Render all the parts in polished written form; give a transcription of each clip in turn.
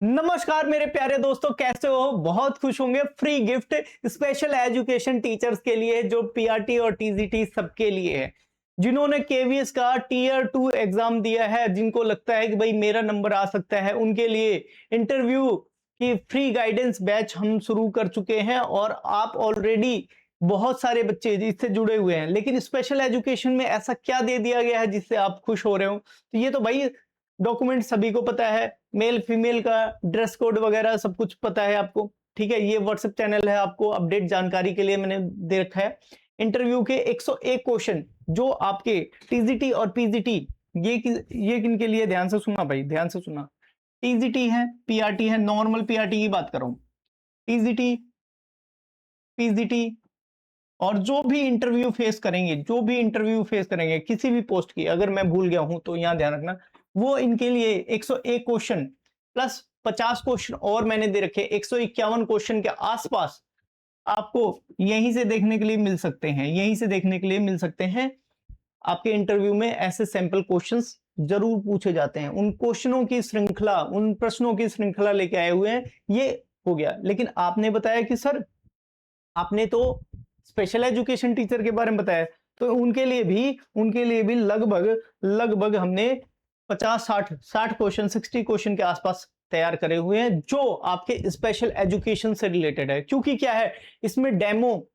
नमस्कार मेरे प्यारे दोस्तों, कैसे हो? बहुत खुश होंगे। Free gift special education teachers के लिए, जो पीआरटी और टीजीटी सबके लिए है, जिन्होंने केवीएस का टीयर 2 एग्जाम दिया है, जिनको लगता है कि भाई मेरा नंबर आ सकता है, उनके लिए इंटरव्यू की फ्री गाइडेंस बैच हम शुरू कर चुके हैं। और आप ऑलरेडी बहुत सारे बच्चे इससे जुड़े हुए हैं, लेकिन स्पेशल एजुकेशन में ऐसा क्या दे दिया गया है जिससे आप खुश हो रहे हो? तो ये तो भाई डॉक्यूमेंट सभी को पता है, मेल फीमेल का ड्रेस कोड वगैरह सब कुछ पता है आपको। ठीक है, ये व्हाट्सएप चैनल है, आपको अपडेट जानकारी के लिए मैंने दे रखा है। इंटरव्यू के 101 क्वेश्चन जो आपके टीजीटी और पीजीटी, ये किन के लिए, ध्यान से सुनना भाई, ध्यान से सुनना। टीजीटी है, पीआरटी है, नॉर्मल पीआरटी की बात कर रहा हूं। टीजीटी, पीजीटी और जो भी इंटरव्यू फेस करेंगे किसी भी पोस्ट की, अगर मैं भूल गया हूं तो यहां ध्यान रखना, वो इनके लिए 101 क्वेश्चन प्लस 50 क्वेश्चन और मैंने दे रखे 151 क्वेश्चन के आसपास आपको यहीं से देखने के लिए मिल सकते हैं, यहीं से देखने के लिए मिल सकते हैं। आपके इंटरव्यू में ऐसे सैंपल क्वेश्चंस जरूर पूछे जाते हैं। उन क्वेश्चनों की श्रृंखला, उन प्रश्नों की श्रृंखला लेके आए हुए हैं। ये हो गया, लेकिन आपने बताया कि सर आपने तो स्पेशल एजुकेशन टीचर के बारे में बताया, तो उनके लिए भी लगभग लगभग हमने 50 60 क्वेश्चन, 60 क्वेश्चन के आसपास तैयार करे हुए हैं, जो आपके स्पेशल एजुकेशन से रिलेटेड है। क्योंकि क्या है, इसमें डेमो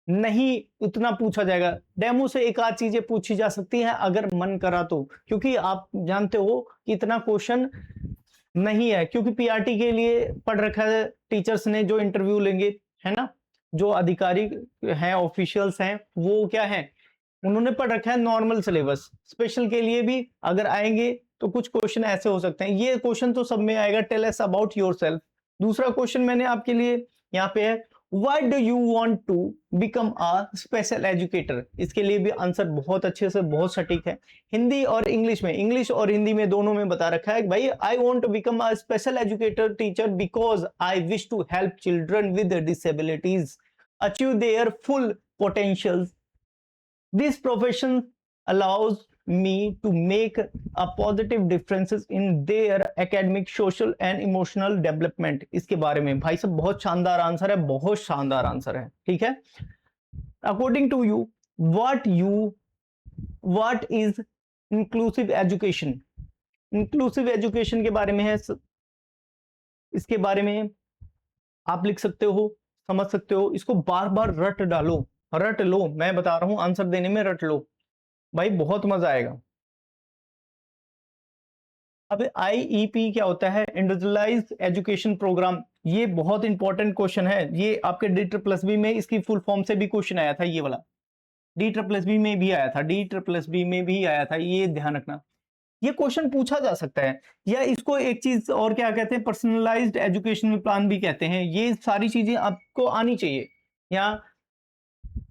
नहीं उतना पूछा जाएगा, डेमो से एक आध चीजें पूछी जा सकती हैं अगर मन करा तो, क्योंकि आप जानते हो कि इतना क्वेश्चन नहीं है, क्योंकि पीआरटी के लिए पढ़ रखा है टीचर्स ने, जो इंटरव्यू लेंगे, है ना, जो अधिकारी हैं, ऑफिशियल्स हैं, वो क्या है, उन्होंने पढ़ रखा है नॉर्मल सिलेबस। स्पेशल के लिए भी अगर आएंगे तो कुछ क्वेश्चन ऐसे हो सकते हैं। ये क्वेश्चन तो सब में आएगा, टेल अस अबाउट योरसेल्फ। दूसरा क्वेश्चन मैंने आपके लिए यहाँ पे है, why do you want to become a special educator. इसके लिए भी आंसर बहुत अच्छे से, बहुत सटीक है। हिंदी और इंग्लिश में, इंग्लिश और हिंदी में दोनों में बता रखा है भाई, I want to become a special educator teacher because I wish to help children with disabilities achieve their full potentials. This profession allows me to make a positive differences in their academic, social and emotional development. इसके बारे में भाई साहब बहुत शानदार answer है, बहुत शानदार आंसर है। ठीक है, according to you, what is inclusive education. Inclusive education के बारे में है, इसके बारे में आप लिख सकते हो, समझ सकते हो। इसको बार बार रट डालो, रट लो, मैं बता रहा हूं आंसर देने में रट लो भाई, बहुत मजा आएगा। अब आईईपी क्या होता है, इंडिविजुअलाइज्ड एजुकेशन प्रोग्राम। ये बहुत इंपॉर्टेंट क्वेश्चन है, ये आपके डी ट्रिपल एस बी में इसकी फुल फॉर्म से भी क्वेश्चन आया था, ये वाला डी ट्रिपल एस बी में भी आया था, डी ट्रिपल एस बी में भी आया था, ये ध्यान रखना। ये क्वेश्चन पूछा जा सकता है, या इसको एक चीज और क्या कहते हैं, पर्सनलाइज्ड एजुकेशनल प्लान भी कहते हैं। ये सारी चीजें आपको आनी चाहिए। या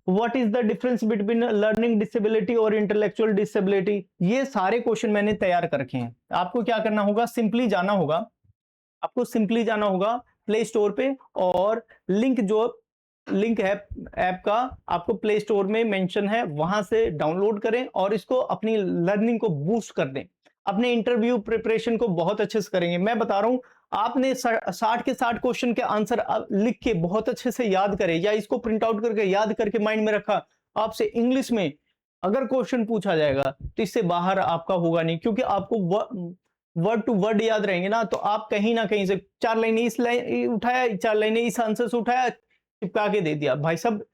what is the difference between learning disability और इंटेलेक्चुअल डिसेबिलिटी, ये सारे क्वेश्चन मैंने तैयार कर रखे हैं। आपको क्या करना होगा, सिंपली जाना होगा, आपको सिंपली जाना होगा प्ले स्टोर पे, और लिंक है ऐप का, आपको प्ले स्टोर में मेंशन है, वहां से डाउनलोड करें और इसको अपनी लर्निंग को बूस्ट कर दें। अपने इंटरव्यू प्रिपरेशन को बहुत अच्छे से करेंगे। मैं बता रहा हूं, आपने 60 के 60 क्वेश्चन के आंसर लिख के बहुत अच्छे से याद करें, या इसको प्रिंट आउट करके याद करके माइंड में रखा। आपसे इंग्लिश में अगर क्वेश्चन पूछा जाएगा तो इससे बाहर आपका होगा नहीं, क्योंकि आपको वर्ड टू वर्ड याद रहेंगे ना, तो आप कहीं ना कहीं से 4 लाइनें इस लाइन उठाया, 4 लाइनें इस आंसर से उठाया, चिपका के दे दिया। भाई साहब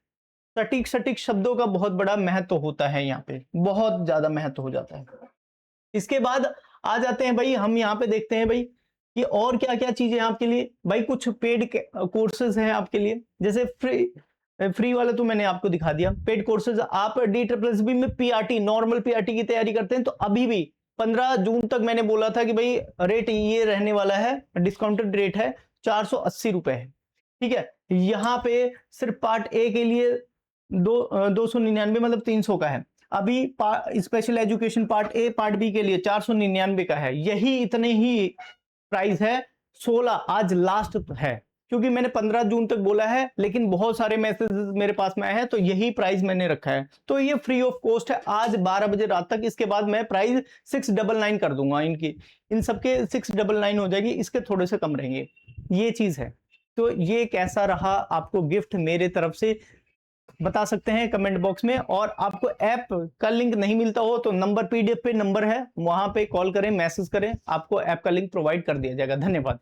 सटीक सटीक शब्दों का बहुत बड़ा महत्व होता है, यहाँ पे बहुत ज्यादा महत्व हो जाता है। इसके बाद आ जाते हैं भाई, हम यहाँ पे देखते हैं भाई कि और क्या क्या चीजें आपके लिए। भाई कुछ पेड कोर्सेज हैं आपके लिए, जैसे फ्री वाला तो मैंने आपको दिखा दिया। पेड कोर्सेज, आप डी ट्रिपल एस बी में पीआरटी, नॉर्मल पीआरटी की तैयारी करते हैं, तो अभी भी 15 जून तक मैंने बोला था कि भाई रेट ये रहने वाला है, डिस्काउंटेड रेट है, 480 रुपए है। ठीक है, यहाँ पे सिर्फ पार्ट ए के लिए 299, मतलब 300 का है। अभी special education part A part B के लिए 499 का है। यही इतने ही प्राइस है, 16 आज लास्ट है, क्योंकि मैंने 15 जून तक बोला है, लेकिन बहुत सारे मैसेजेस मेरे पास में आए हैं, तो यही प्राइस मैंने रखा है। तो ये फ्री ऑफ कॉस्ट है आज 12 बजे रात तक। इसके बाद मैं प्राइस 699 कर दूंगा इनकी, इन सबके 699 हो जाएगी, इसके थोड़े से कम रहेंगे, ये चीज है। तो ये कैसा रहा आपको गिफ्ट मेरे तरफ से, बता सकते हैं कमेंट बॉक्स में। और आपको ऐप का लिंक नहीं मिलता हो तो नंबर, पीडीएफ पे नंबर है, वहां पे कॉल करें, मैसेज करें, आपको ऐप का लिंक प्रोवाइड कर दिया जाएगा। धन्यवाद।